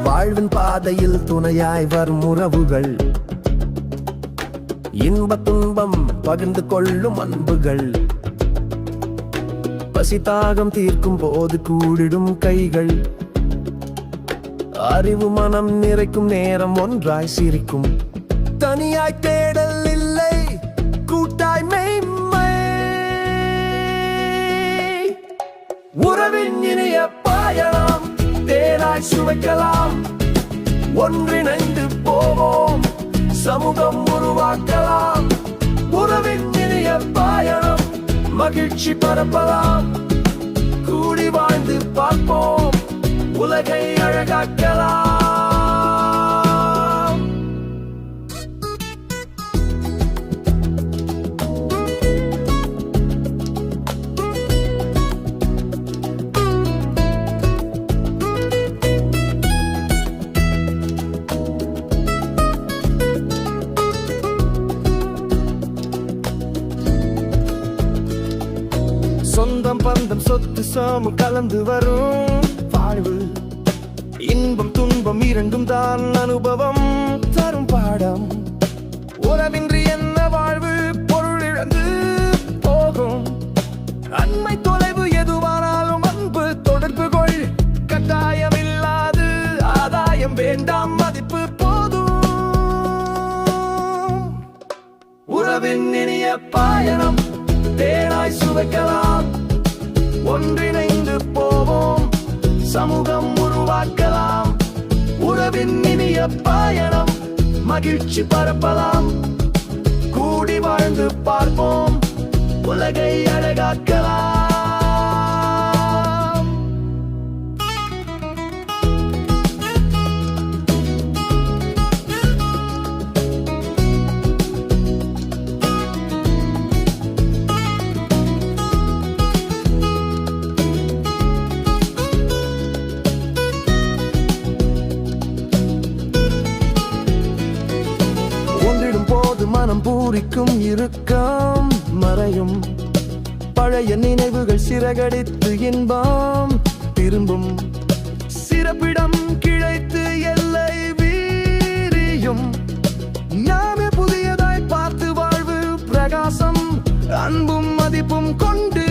வாழ்வின் பாதையில் துணையாய் வரும் உறவுகள், இன்ப துன்பம் பகிர்ந்து கொள்ளும் அன்புகள், பசி தாகம் தீர்க்கும் போது கூடிடும் கைகள், அறிவு மனம் நிறைக்கும் நேரம் ஒன்றாய் சிரிக்கும். தனியாய் தேடல் இல்லை, கூட்டாய் மெய்மை. உறவின் இனிய பயணம் தேனாய் சுவைக்கலாம். ஒன்றிணைந்து போவோம், சமூகம் உருவாக்கலாம். உறவின் இனிய பயணம் மகிழ்ச்சி பரப்பலாம். கூடி வாழ்ந்து பார்ப்போம், உலகை அழகாக்கலாம். சொந்தம் பந்தம் சொத்து சாமம் கலந்து வரும் வாழ்வு, இன்பம் துன்பம் இரண்டும் தான் அனுபவம் தரும் பாடம். உறவின்றி என்ன வாழ்வு பொருள் இழந்து போகும். அண்மை தொலைவு எதுவானாலும் அன்பு தொடர்பு கொள். கட்டாயம் இல்லாது ஆதாயம் வேண்டாம், மதிப்பு போதும். உறவின் இனிய பயணம் தேனாய் சுவைக்கலாம். ஒன்றிணைந்து போவோம், சமூகம் உருவாக்கலாம். உறவின் இனிய பயணம் மகிழ்ச்சி பரப்பலாம். கூடி வாழ்ந்து பார்ப்போம், உலகை அழகாக்கலாம். மனம் பூரிக்கும் இறுக்கம் மறையும். பழைய நினைவுகள் சிறகடித்து இன்பம் திரும்பும். சிறப்பிடம் கிழைத்து எல்லை வீரியும். நாமே புதியதாய் பார்த்து வாழ்வு பிரகாசம் அன்பும் மதிப்பும் கொண்டு